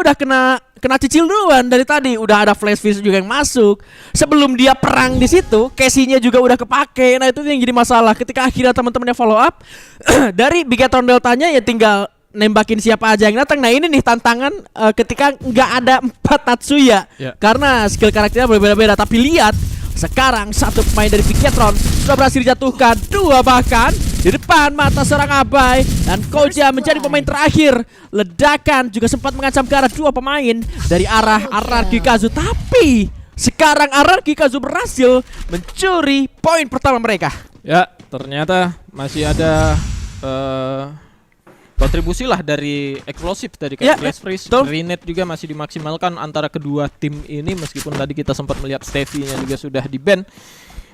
udah kena cicil duluan dari tadi. Udah ada flash freeze juga yang masuk. Sebelum dia perang di situ, Casey-nya juga udah kepake. Nah, itu yang jadi masalah. Ketika akhirnya teman-temannya follow up dari Bigetron Deltanya ya tinggal nembakin siapa aja yang datang. Nah, ini nih tantangan ketika nggak ada 4 Tatsuya. Karena skill karakternya berbeda-beda. Tapi lihat sekarang satu pemain dari Bigetron sudah berhasil dijatuhkan, 2 bahkan di depan mata seorang Abai, dan Koja menjadi pemain terakhir. Ledakan juga sempat mengancam ke arah 2 pemain dari arah RRQ Kazu, tapi sekarang RRQ Kazu berhasil mencuri poin pertama mereka. Ya, ternyata masih ada kontribusi lah dari eksplosif tadi kayak flash freeze, grenade juga masih dimaksimalkan antara kedua tim ini, meskipun tadi kita sempat melihat Steffi-nya juga sudah di-ban.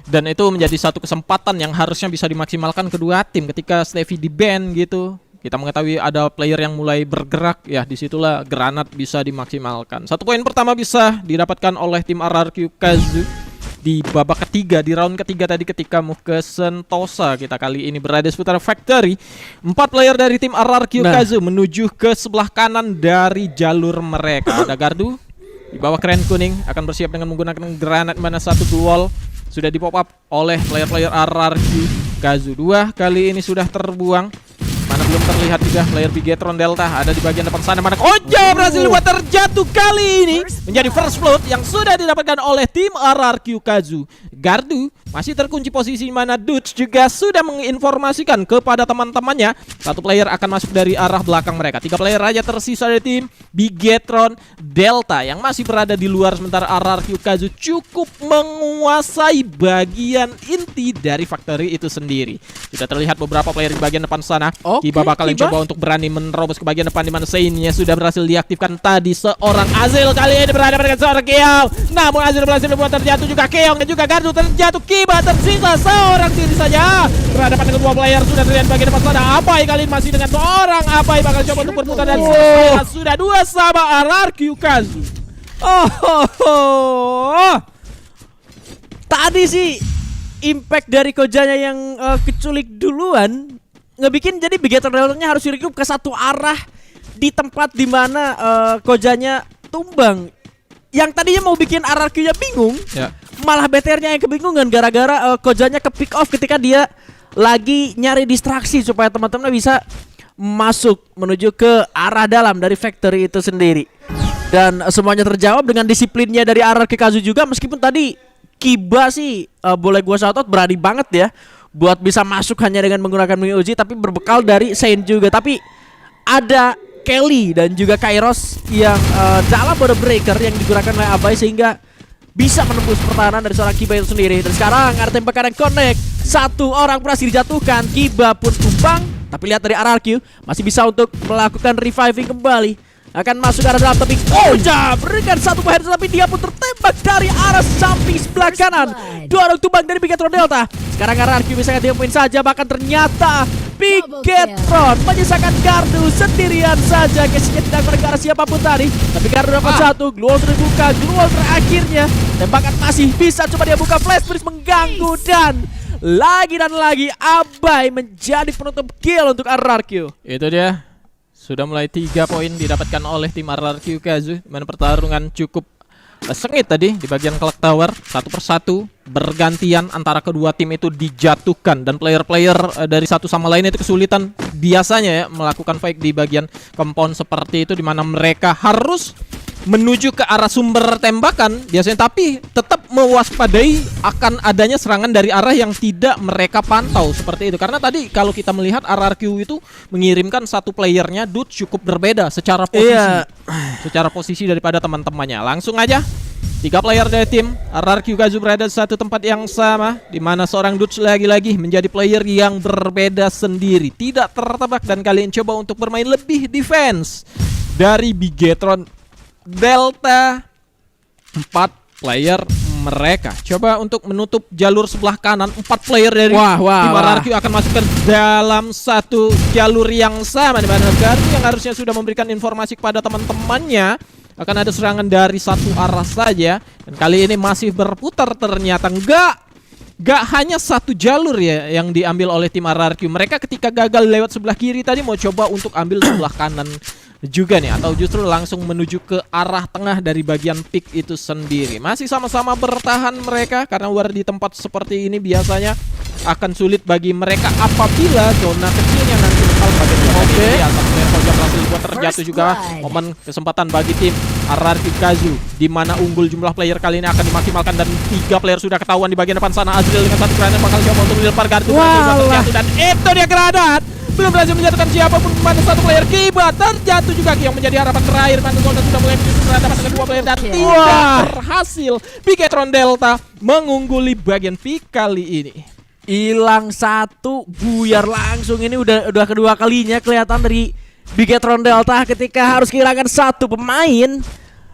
Dan itu menjadi satu kesempatan yang harusnya bisa dimaksimalkan kedua tim ketika Steffi di-ban gitu. Kita mengetahui ada player yang mulai bergerak, ya disitulah granat bisa dimaksimalkan. 1 poin pertama bisa didapatkan oleh tim RRQ Kazu di babak ketiga, di round ketiga tadi ketika move ke Sentosa. Kita kali ini berada seputar Factory. 4 player dari tim RRQ Kazu menuju ke sebelah kanan dari jalur mereka. Ada Gardu di bawah keren kuning akan bersiap dengan menggunakan granat, mana satu wall sudah di pop up oleh player-player RRQ Kazu. 2 kali ini sudah terbuang. Mana belum terlihat juga player Bigetron Delta ada di bagian depan sana. Mana Koja berhasil buat terjatuh kali ini menjadi first blood yang sudah didapatkan oleh tim RRQ Kazu. Gardu masih terkunci posisi, mana Dutch juga sudah menginformasikan kepada teman-temannya 1 player akan masuk dari arah belakang mereka. 3 player aja tersisa dari tim Bigetron Delta yang masih berada di luar, sementara RRQ Kazu cukup menguasai bagian inti dari factory itu sendiri. Sudah terlihat beberapa player di bagian depan sana. Kiba bakal coba untuk berani menerobos ke bagian depan, di mana Sein-nya sudah berhasil diaktifkan tadi. Seorang Azil kali ini berhadapan dengan seorang Keong, namun Azil berhasil membuat terjatuh juga Keong, dan juga Gardu terjatuh. Kiba tersisa seorang diri saja berhadapan dengan 2 player. Sudah terlihat bagian depan sana Abai kali ini masih dengan seorang Abai bakal coba untuk berputar, dan sudah 2 sama RRQ Kazu. Tadi sih impact dari Kojanya yang keculik duluan ngebikin jadi Bigetron Delta-nya harus direkrup ke satu arah di tempat dimana Kojanya tumbang. Yang tadinya mau bikin RRQ-nya bingung, malah BTR-nya yang kebingungan gara-gara Kojanya ke pick off ketika dia lagi nyari distraksi supaya teman-teman bisa masuk menuju ke arah dalam dari factory itu sendiri. Dan semuanya terjawab dengan disiplinnya dari RRQ Kazu juga, meskipun tadi Kiba sih boleh gua shoutout berani banget ya buat bisa masuk hanya dengan menggunakan Mini Uji, tapi berbekal dari Sein juga. Tapi ada Kelly dan juga Kairos yang dalam border breaker yang digunakan oleh Abai sehingga bisa menembus pertahanan dari seorang Kiba itu sendiri. Dan sekarang ada tembakan yang connect, 1 orang berhasil dijatuhkan, Kiba pun tumbang. Tapi lihat dari RRQ masih bisa untuk melakukan reviving kembali. Akan masuk ke arah dalam, tapi Koja berikan 1 head, tapi dia pun tertembak dari arah samping sebelah kanan. 2 orang tumbang dari Bigetron Delta. Sekarang RRQ bisa ganti poin saja, bahkan ternyata Bigetron menyisakan Gardu sendirian saja. Casey-nya tidak bergerak siapapun tadi, tapi Gardu dapat 1. Gluol sudah dibuka, Gluol terakhirnya. Tembakan masih bisa, coba dia buka flash freeze mengganggu, dan lagi Abai menjadi penutup kill untuk RRQ. Itu dia. Sudah mulai 3 poin didapatkan oleh tim RRQ Kazu, mana pertarungan cukup sengit tadi di bagian clock tower. 1 persatu bergantian antara kedua tim itu dijatuhkan, dan player-player dari satu sama lain itu kesulitan biasanya ya melakukan fight di bagian compound seperti itu, di mana mereka harus menuju ke arah sumber tembakan biasanya, tapi tetap mewaspadai akan adanya serangan dari arah yang tidak mereka pantau seperti itu. Karena tadi kalau kita melihat RRQ itu mengirimkan 1 playernya Dut cukup berbeda secara posisi, secara posisi daripada teman-temannya. Langsung aja 3 player dari tim RRQ Kazu berada di satu tempat yang sama, di mana seorang Dut lagi-lagi menjadi player yang berbeda sendiri, tidak tertebak, dan kalian coba untuk bermain lebih defense dari Bigetron Delta. 4 player mereka coba untuk menutup jalur sebelah kanan. 4 player dari tim RRQ akan masuk ke dalam satu jalur yang sama, di mana Gardu yang harusnya sudah memberikan informasi kepada teman-temannya akan ada serangan dari satu arah saja, dan kali ini masih berputar. Ternyata Gak hanya satu jalur ya yang diambil oleh tim RRQ. Mereka ketika gagal lewat sebelah kiri tadi mau coba untuk ambil sebelah kanan juga nih, atau justru langsung menuju ke arah tengah dari bagian pick itu sendiri. Masih sama-sama bertahan mereka, karena war di tempat seperti ini biasanya akan sulit bagi mereka apabila zona kecilnya nanti bakal pada player Koja berhasil buat terjatuh juga. Momen kesempatan bagi tim RRQ Kazu, di mana unggul jumlah player kali ini akan dimaksimalkan dan 3 player sudah ketahuan di bagian depan sana. Azril dengan 1 granat bakal coba untuk dilempar gardu terjatuh, dan itu dia granat. Belum berhasil menjatuhkan siapapun, mana 1 player Kiba terjatuh juga, yang menjadi harapan terakhir. Mana zona sudah mulai berhadapan dengan 2 player dan tidak berhasil. Bigetron Delta mengungguli bagian pick kali ini. Hilang 1, buyar langsung. Ini udah kedua kalinya kelihatan dari Bigetron Delta ketika harus kehilangan 1 pemain.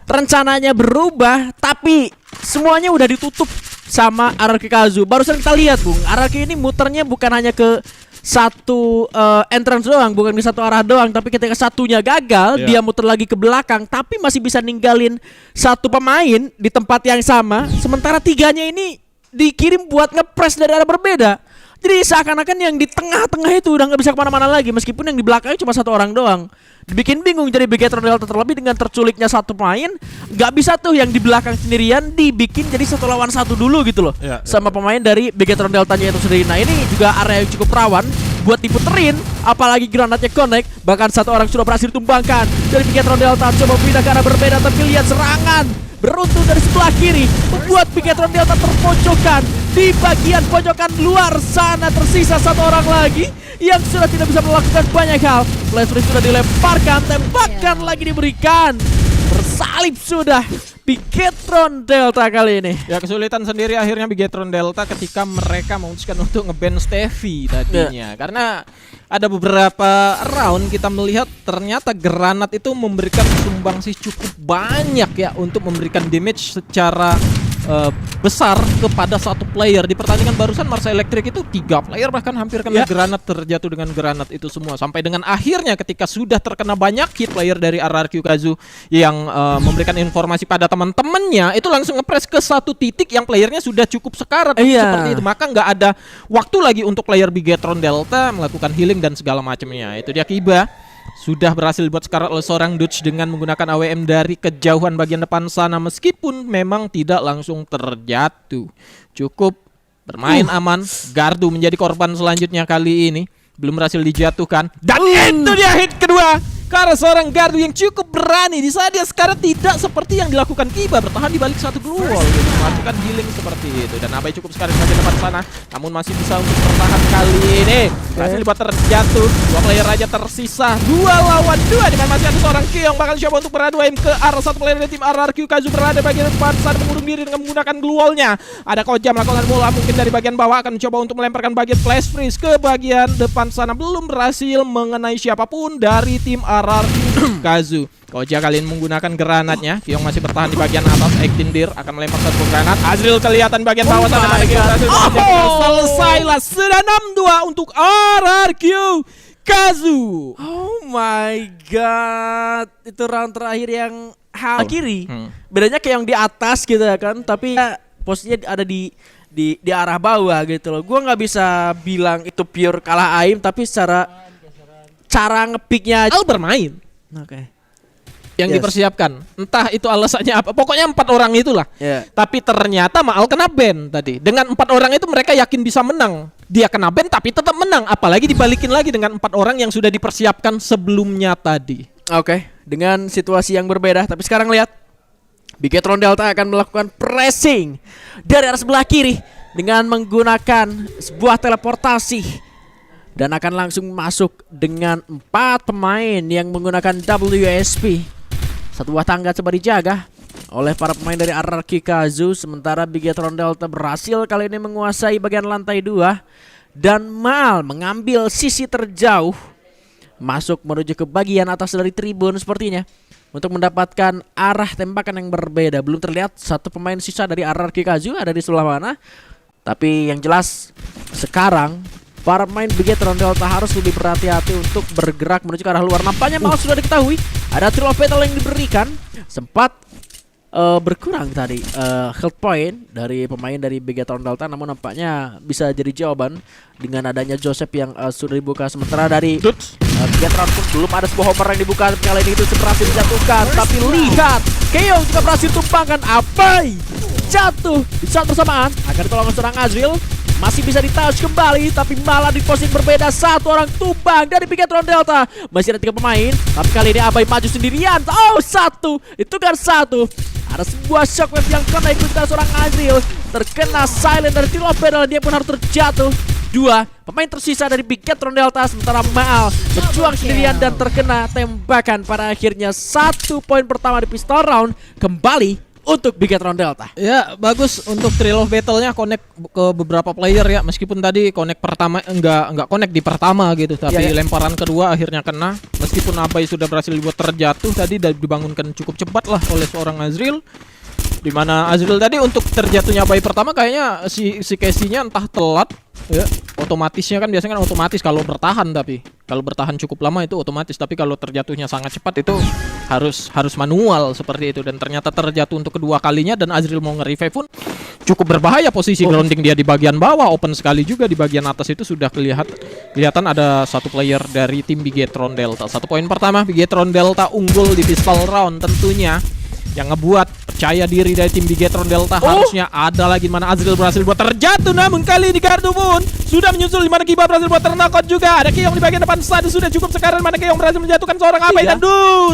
Rencananya berubah, tapi semuanya udah ditutup sama RRQ Kazu. Barusan kita lihat, Bung, RRQ ini muternya bukan hanya ke satu entrance doang, bukan ke satu arah doang, tapi ketika satunya gagal, dia muter lagi ke belakang, tapi masih bisa ninggalin 1 pemain di tempat yang sama. Sementara 3-nya ini dikirim buat ngepres dari arah berbeda. Jadi seakan-akan yang di tengah-tengah itu udah nggak bisa kemana-mana lagi, meskipun yang di belakangnya cuma 1 orang doang. Dibikin bingung jadi Bigetron Delta, terlebih dengan terculiknya 1 pemain. Nggak bisa tuh yang di belakang sendirian dibikin jadi 1 lawan 1 dulu gitu loh, sama pemain dari Bigetron Deltanya itu sendiri. Nah ini juga area yang cukup rawan buat diputerin, apalagi granatnya connect. Bahkan 1 orang sudah berhasil ditumbangkan dari Bigetron Delta. Coba pindah ke arah berbeda, tapi lihat serangan beruntun dari sebelah kiri membuat Bigetron Delta terpojokan. Di bagian pojokan luar sana tersisa 1 orang lagi yang sudah tidak bisa melakukan banyak hal. Flash freeze sudah dilemparkan, tembakan lagi diberikan. Bersalib sudah Bigetron Delta kali ini. Ya, kesulitan sendiri akhirnya Bigetron Delta ketika mereka memutuskan untuk nge-ban Steffi tadinya. Karena ada beberapa round kita melihat ternyata granat itu memberikan sumbangsih cukup banyak ya untuk memberikan damage secara besar kepada 1 player. Di pertandingan barusan Marsa Electric itu 3 player bahkan hampir kena granat, terjatuh dengan granat itu semua. Sampai dengan akhirnya ketika sudah terkena banyak hit, player dari RRQ Kazu yang memberikan informasi pada teman-temannya itu langsung ngepres ke 1 titik yang playernya sudah cukup sekarat seperti itu. Maka nggak ada waktu lagi untuk player Bigetron Delta melakukan healing dan segala macamnya. Itu dia Kiba sudah berhasil buat sekarat oleh seorang Dutch dengan menggunakan AWM dari kejauhan bagian depan sana, meskipun memang tidak langsung terjatuh. Cukup bermain aman. Gardu menjadi korban selanjutnya kali ini, belum berhasil dijatuhkan. Dan itu dia hit kedua karena seorang Gardu yang cukup berani di saat dia sekarang tidak seperti yang dilakukan Kiba, bertahan di balik 1 glue wall gitu, melakukan healing seperti itu. Dan Abai cukup sekali di bagian depan sana, namun masih bisa untuk bertahan kali ini. Masih dibuat terjatuh, 2 player aja tersisa, 2 lawan 2, dimana masih ada seorang Kiong bakal coba untuk beradu aim ke arah 1 player dari tim RRQ Kazu berada bagian depan sana, mengurung diri dengan menggunakan glue wall-nya. Ada Koja melakukan bola mungkin dari bagian bawah, akan mencoba untuk melemparkan bagian flash freeze ke bagian depan sana, belum berhasil mengenai siapapun dari tim RRQ Kazu. Koja kali ini menggunakan granatnya. Kiong masih bertahan di bagian atas. Ektindir akan melempar 1 granat. Azril kelihatan bagian bawah sana. Selesailah. Sudah 6-2 untuk RRQ Kazu. Oh my god, itu round terakhir yang kiri. Bedanya kayak yang di atas gitu ya kan, tapi posisinya ada di arah bawah gitu loh. Gua nggak bisa bilang itu pure kalah aim, tapi secara cara ngepicknya Al bermain. Yang dipersiapkan, entah itu alasannya apa, pokoknya 4 orang itulah. Tapi ternyata Maal kena ban tadi. Dengan 4 orang itu mereka yakin bisa menang. Dia kena ban tapi tetap menang, apalagi dibalikin lagi dengan 4 orang yang sudah dipersiapkan sebelumnya tadi. Dengan situasi yang berbeda, tapi sekarang lihat Bigetron Delta akan melakukan pressing dari arah sebelah kiri dengan menggunakan sebuah teleportasi dan akan langsung masuk dengan 4 pemain yang menggunakan WSP. Satu buah tangga coba dijaga oleh para pemain dari RRQ Kazu, sementara Bigetron Delta berhasil kali ini menguasai bagian lantai 2 dan Mal mengambil sisi terjauh masuk menuju ke bagian atas dari tribun sepertinya untuk mendapatkan arah tembakan yang berbeda. Belum terlihat 1 pemain sisa dari RRQ Kazu ada di sebelah mana, tapi yang jelas sekarang para pemain Bigetron Delta harus lebih berhati-hati untuk bergerak menuju ke arah luar. Nampaknya malah sudah diketahui ada Trill of Battle yang diberikan. Sempat berkurang tadi health point dari pemain dari Bigetron Delta, namun nampaknya bisa jadi jawaban dengan adanya Joseph yang sudah dibuka. Sementara dari Bigetron pun belum ada sebuah homer yang dibuka. Tapi kali ini itu berhasil dijatuhkan. Tapi lihat, Keong juga berhasil tumpangkan. Abai jatuh di saat bersamaan. Akan ditolong seorang Azril. Masih bisa di-touch kembali, tapi malah di posisi berbeda. Satu orang tumbang dari Bigetron Delta. Masih ada 3 pemain, tapi kali ini Abai maju sendirian. Oh, satu, itu kan satu. Ada sebuah shockwave yang kena ikutan seorang Azril. Terkena silent dari Tilo Pedal, dia pun harus terjatuh. 2 pemain tersisa dari Bigetron Delta, sementara Maal berjuang sendirian dan terkena tembakan. Pada akhirnya 1 poin pertama di pistol round kembali untuk Bigetron Delta. Ya, bagus untuk Thrill of Battle-nya connect ke beberapa player ya. Meskipun tadi connect pertama enggak connect di pertama gitu, tapi lemparan kedua akhirnya kena. Meskipun Abai sudah berhasil dibuat terjatuh tadi dibangunkan cukup cepat lah oleh seorang Azril. Di mana Azril tadi untuk terjatuhnya Abai pertama kayaknya si Casey-nya entah telat ya. Otomatisnya kan biasanya kan otomatis kalau bertahan, tapi kalau bertahan cukup lama itu otomatis, tapi kalau terjatuhnya sangat cepat itu harus manual seperti itu. Dan ternyata terjatuh untuk kedua kalinya, dan Azril mau nge-revive pun cukup berbahaya. Posisi grounding dia di bagian bawah, open sekali juga di bagian atas itu sudah kelihatan ada satu player dari tim Bigetron Delta. 1 poin pertama Bigetron Delta unggul di pistol round tentunya. Yang ngebuat percaya diri dari tim Bigetron Delta harusnya ada lagi, mana Azril berhasil buat terjatuh, namun kali ini Gardu pun sudah menyusul, di mana Kiba berhasil buat ternakot juga. Ada Keong di bagian depan sana, sudah cukup sekarang, mana Keong berhasil menjatuhkan seorang Abai dan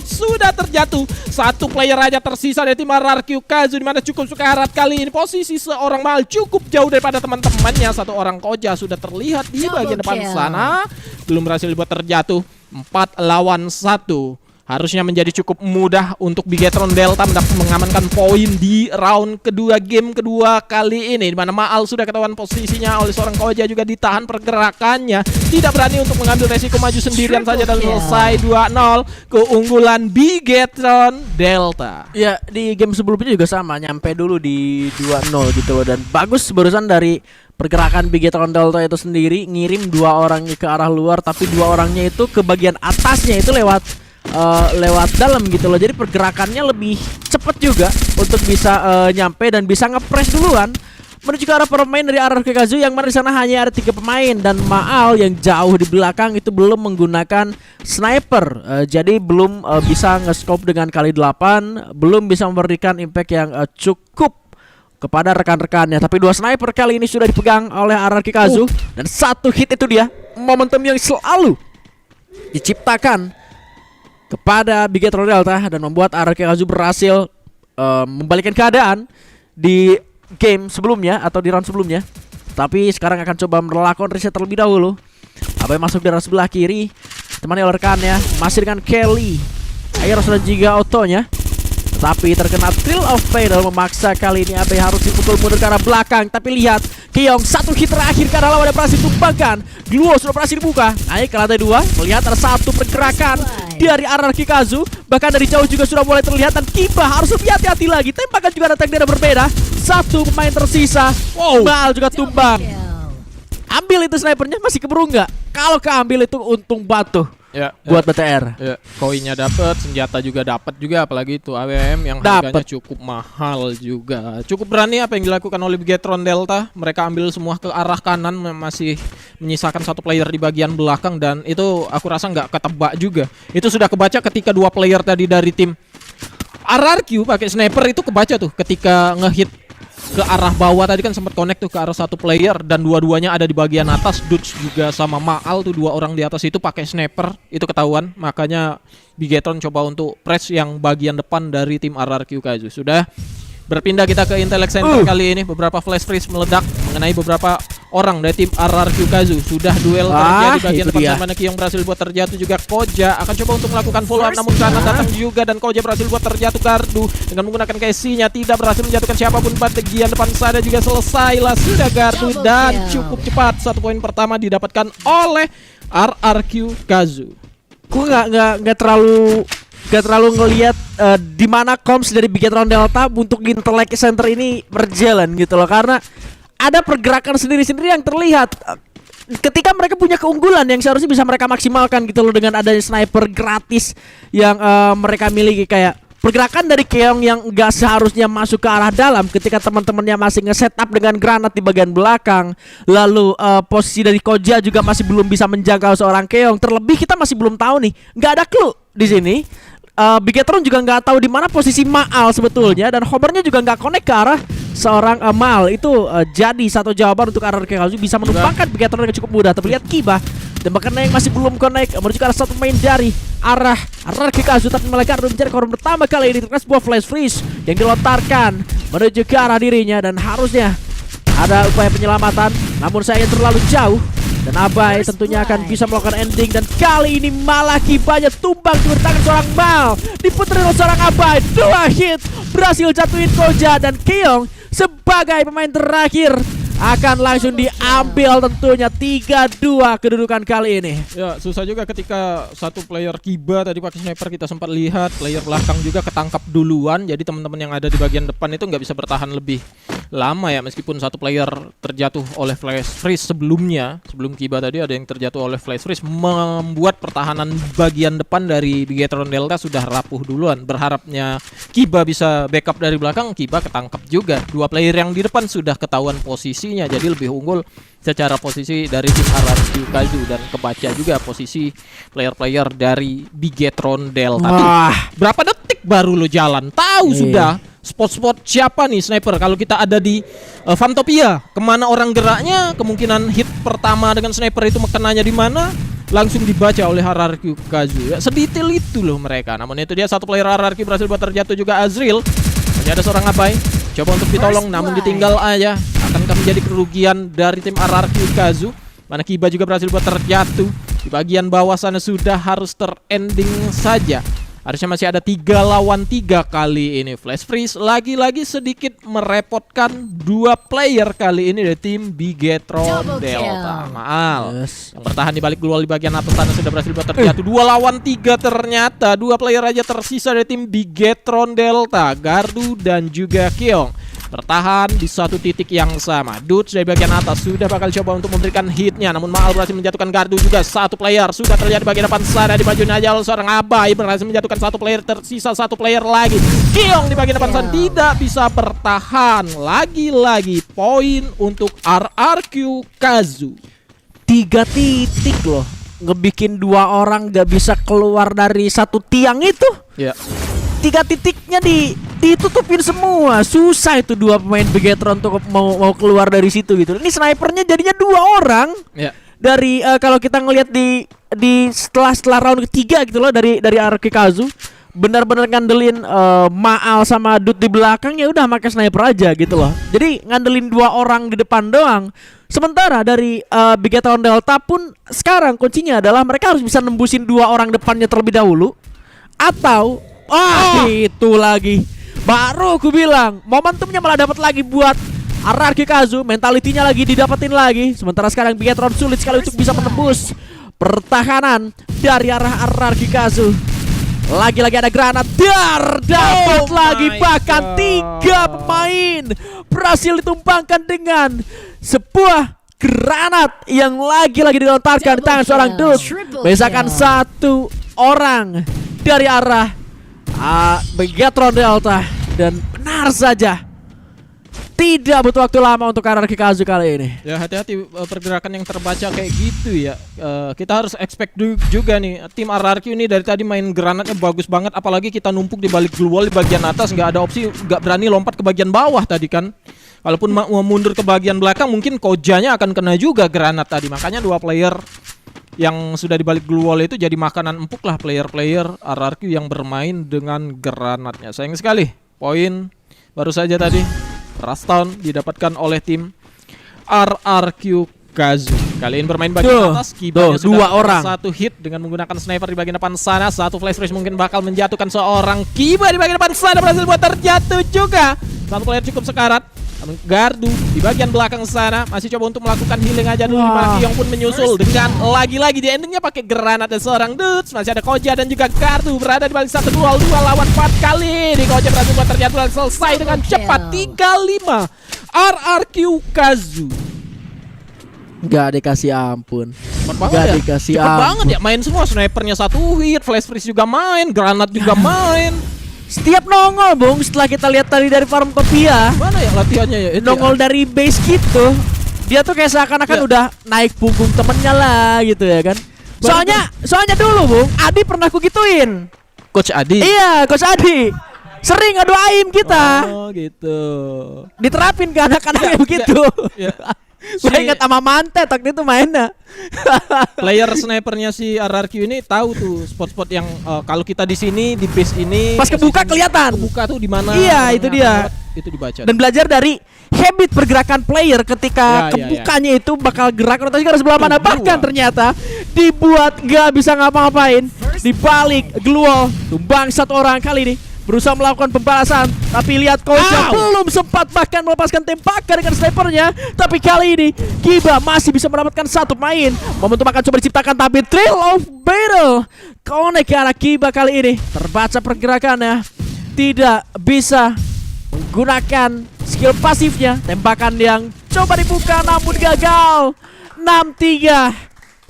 sudah terjatuh. 1 player aja tersisa dari tim RRQ Kazu, di mana cukup sekarat kali ini. Posisi seorang Mal cukup jauh daripada teman-temannya. 1 orang Koja sudah terlihat di bagian depan sana, belum berhasil dibuat terjatuh. 4 lawan 1. Harusnya menjadi cukup mudah untuk Bigetron Delta mengamankan poin di round kedua, game kedua kali ini, di mana Maal sudah ketahuan posisinya oleh seorang Koja, juga ditahan pergerakannya, tidak berani untuk mengambil resiko maju sendirian saja, dan selesai 2-0 keunggulan Bigetron Delta. Ya, di game sebelumnya juga sama, nyampe dulu di 2-0 gitu loh, dan bagus barusan dari pergerakan Bigetron Delta itu sendiri, ngirim 2 orangnya ke arah luar, tapi 2 orangnya itu ke bagian atasnya itu lewat dalam gitu loh. Jadi pergerakannya lebih cepat juga untuk bisa nyampe dan bisa ngepres duluan menuju ke arah pemain dari RRQ Kazu, yang mana di sana hanya ada 3 pemain, dan Maal yang jauh di belakang itu belum menggunakan sniper. Jadi belum bisa nge-scope dengan kali 8, belum bisa memberikan impact yang cukup kepada rekan-rekannya. Tapi 2 sniper kali ini sudah dipegang oleh RRQ Kazu, dan 1 hit itu dia momentum yang selalu diciptakan kepada Bigetron Delta dan membuat RRQ Kazu berhasil membalikkan keadaan di game sebelumnya atau di round sebelumnya. Tapi sekarang akan coba melakukan reset terlebih dahulu. Abai masuk dari sebelah kiri, temani oleh rekannya, masih dengan Kelly, Airos dan juga Otonya. Tapi terkena Thrill of Fatal, memaksa kali ini Abai harus dipukul mundur ke arah belakang. Tapi lihat, Keong 1 hit terakhir karena lawan ada berhasil tumbangkan. Duo sudah berhasil dibuka, naik ke lantai 2. Melihat ada 1 pergerakan dari RRQ Kazu, bahkan dari jauh juga sudah mulai terlihat, dan Kiba harus lebih hati-hati lagi. Tembakan juga ada takdir berbeda. 1 pemain tersisa. Maal juga tumbang. Ambil itu snipernya, masih keburu nggak? Kalau keambil itu untung batu. Buat BTR. Ya, koinnya dapat, senjata juga dapat juga, apalagi itu AWM yang harganya cukup mahal juga. Cukup berani apa yang dilakukan oleh Bigetron Delta. Mereka ambil semua ke arah kanan, masih menyisakan 1 player di bagian belakang, dan itu aku rasa nggak ketebak juga. Itu sudah kebaca ketika 2 player tadi dari tim RRQ pakai sniper itu kebaca tuh ketika ngehit ke arah bawah tadi, kan sempat connect tuh ke arah 1 player, dan dua-duanya ada di bagian atas. Dutch juga sama Maal tuh 2 orang di atas itu pakai sniper, itu ketahuan. Makanya Bigetron coba untuk press yang bagian depan dari tim RRQ Kazu. Sudah berpindah kita ke Intellect Center kali ini. Beberapa flash freeze meledak mengenai beberapa orang dari tim RRQ Kazu. Sudah duel terjadi bagian depan, sama Keong berhasil buat terjatuh juga. Koja akan coba untuk melakukan follow up, namun sana datang juga, dan Koja berhasil buat terjatuh. Gardu dengan menggunakan Casey-nya tidak berhasil menjatuhkan siapapun. Bagian depan sana juga selesai lah sudah Gardu, dan cukup cepat 1 poin pertama didapatkan oleh RRQ Kazu. Gue nggak terlalu ngelihat di mana comms dari Bigetron Delta untuk Intellect Center ini berjalan gitu loh, karena ada pergerakan sendiri-sendiri yang terlihat ketika mereka punya keunggulan yang seharusnya bisa mereka maksimalkan gitu loh, dengan adanya sniper gratis yang mereka miliki. Kayak pergerakan dari Keong yang nggak seharusnya masuk ke arah dalam ketika teman-temannya masih nge-setup dengan granat di bagian belakang. Lalu posisi dari Koja juga masih belum bisa menjangkau seorang Keong. Terlebih kita masih belum tahu nih, nggak ada clue di sini. Bigetron juga nggak tahu di mana posisi Maal sebetulnya, dan Homernya juga nggak connect ke arah seorang Maal. Itu jadi satu jawaban untuk RRQ Kazu bisa menumpangkan Bigetron dengan cukup mudah. Terlihat Kiba dan bahkan yang masih belum connect menuju ke arah satu main dari arah RRQ Kazu, tapi mereka mencari korban pertama kali ini dengan sebuah flash freeze yang dilontarkan menuju ke arah dirinya, dan harusnya ada upaya penyelamatan, namun sayangnya terlalu jauh. Dan Abai tentunya akan bisa melakukan ending, dan kali ini malah Kibanya tumbang di tangan seorang Mal. Diputar oleh seorang Abai, 2 hit berhasil jatuhin Koja, dan Keong sebagai pemain terakhir akan langsung diambil tentunya 3-2 kedudukan kali ini. Ya, susah juga ketika satu player Kiba tadi pakai sniper, kita sempat lihat player belakang juga ketangkap duluan. Jadi teman-teman yang ada di bagian depan itu nggak bisa bertahan lebih lama ya, meskipun satu player terjatuh oleh flash freeze sebelumnya. Sebelum Kiba tadi ada yang terjatuh oleh flash freeze, membuat pertahanan bagian depan dari Bigetron Delta sudah rapuh duluan. Berharapnya Kiba bisa backup dari belakang, Kiba ketangkap juga. Dua player yang di depan sudah ketahuan posisinya, jadi lebih unggul secara posisi dari tim RRQ Kazu, dan kebaca juga posisi player-player dari Bigetron Delta. Berapa detik baru lo jalan, tahu sudah spot-spot siapa nih sniper. Kalau kita ada di Fantopia, kemana orang geraknya, kemungkinan hit pertama dengan sniper itu kenanya di mana, langsung dibaca oleh RRQ Kazu. Ya, sedetail itu loh mereka. Namun itu dia, satu player RRQ berhasil buat terjatuh juga, Azril. Masih ada seorang Abai coba untuk ditolong, namun ditinggal aja. Akankah menjadi kerugian dari tim RRQ Kazu? Mana Kiba juga berhasil buat terjatuh di bagian bawah sana, sudah harus terending saja. Harusnya masih ada 3 lawan 3 kali ini. Flash freeze lagi-lagi sedikit merepotkan dua player kali ini dari tim Bigetron Delta. Maal yang bertahan di balik glual di bagian atas sana sudah berhasil buat terjatuh. 2 lawan 3 ternyata. 2 player aja tersisa dari tim Bigetron Delta, Gardu dan juga Keong. Bertahan di satu titik yang sama. Dudes dari bagian atas sudah bakal coba untuk memberikan hitnya, namun Maal berhasil menjatuhkan Gardu juga. Satu player sudah terlihat di bagian depan sana, di bajunya aja seorang Abai berhasil menjatuhkan satu player, tersisa satu player lagi. Keong di bagian depan sana tidak bisa bertahan. Lagi-lagi poin untuk RRQ Kazu. 3 titik loh, ngebikin 2 orang gak bisa keluar dari satu tiang itu. Ya. 3 titiknya ditutupin semua. Susah itu 2 pemain Bigetron untuk mau keluar dari situ gitu. Ini snipernya jadinya 2 orang. Ya. Dari kalau kita ngelihat di setelah round ketiga gitu loh dari RRQ Kazu, benar-benar ngandelin Maal sama Dut di belakang, ya udah pakai sniper aja gitu loh. Jadi ngandelin 2 orang di depan doang. Sementara dari Bigetron Delta pun sekarang kuncinya adalah mereka harus bisa nembusin 2 orang depannya terlebih dahulu, atau itu lagi. Baru aku bilang momentumnya malah dapat lagi buat RRQ Kazu, mentalitinya lagi didapetin lagi. Sementara sekarang Bigetron sulit sekali untuk bisa menembus pertahanan dari arah RRQ Kazu. Lagi-lagi ada granat, dapat lagi, bahkan 3 pemain berhasil ditumpangkan dengan sebuah granat yang lagi-lagi dilontarkan di tangan seorang Dude. Misalkan 1 orang dari arah Bigetron Delta, dan benar saja tidak butuh waktu lama untuk RRQ Kazu kali ini. Ya, hati-hati pergerakan yang terbaca kayak gitu ya. Kita harus expect juga nih, tim RRQ ini dari tadi main granatnya bagus banget. Apalagi kita numpuk di balik glue wall di bagian atas, nggak ada opsi, nggak berani lompat ke bagian bawah tadi kan. Kalaupun mau mundur ke bagian belakang, mungkin Kojanya akan kena juga granat tadi. Makanya 2 player yang sudah di balik glue wall itu jadi makanan empuk lah player-player RRQ yang bermain dengan granatnya. Sayang sekali, poin baru saja tadi Rustown didapatkan oleh tim RRQ Kazu. Kali ini bermain bagian atas, Kibanya sudah 2 orang. 1 hit dengan menggunakan sniper di bagian depan sana. 1 flash freeze mungkin bakal menjatuhkan seorang Kiba di bagian depan sana, berhasil buat terjatuh juga. 1 player cukup sekarat. Gardu di bagian belakang sana masih coba untuk melakukan healing aja dulu. Keong pun menyusul dengan lagi-lagi di endingnya pakai granat dan seorang Dudes. Masih ada Koja dan juga Gardu berada di balik satu duel 2 lawan 4 kali. Di Koja berhasil buat terjatuh dan selesai dengan cepat 3-5 RRQ Kazu. Gak dikasih ampun. Dikasih cepet banget ya, main semua. Snipernya 1 hit, flash freeze juga main, granat juga main. setiap nongol Bung, setelah kita lihat tadi dari Pharmacopoeia, Mana ya latihannya ya? Itu nongol dari base gitu, dia tuh kayak seakan-akan Ya. udah naik punggung temennya lah gitu ya kan. Soalnya dulu Bung, Adi pernah ku gituin. Coach Adi. Iya, Coach Adi sering adu aim kita. Oh gitu. Diterapin ke anak-anak Ya, begitu. Ya. Gue inget sama Mante waktu itu mainnya. Player snipernya si RRQ ini tahu tuh spot-spot yang kalau kita di sini di base ini Pas kebuka posisi kelihatan. kebuka tuh di mana. Iya, itu dia. Itu dibaca. Dan belajar dari habit pergerakan player ketika Ya, kebukanya itu bakal gerak rotasi ke sebelah mana, Tuh, bahkan dua. ternyata dibuat gak bisa ngapa-ngapain. Dibalik Gluol tumbang satu orang kali ini berusaha melakukan pembalasan, tapi lihat Koja belum sempat bahkan melepaskan tembakan dengan snipernya. Tapi kali ini Kiba masih bisa mendapatkan satu main. Momentum akan coba diciptakan, tapi Thrill of Battle connect ke arah Kiba kali ini. Terbaca pergerakannya, tidak bisa menggunakan skill pasifnya. Tembakan yang coba dibuka namun gagal. 6-3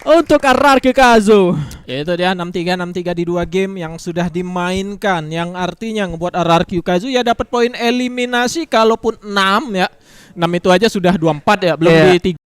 untuk RRQ Kazu. Ya itu dia 6-3 di 2 game yang sudah dimainkan, yang artinya ngebuat RRQ Kazu ya dapat poin eliminasi kalaupun 6 ya. 6 itu aja sudah 24 ya, belum Iya. di 3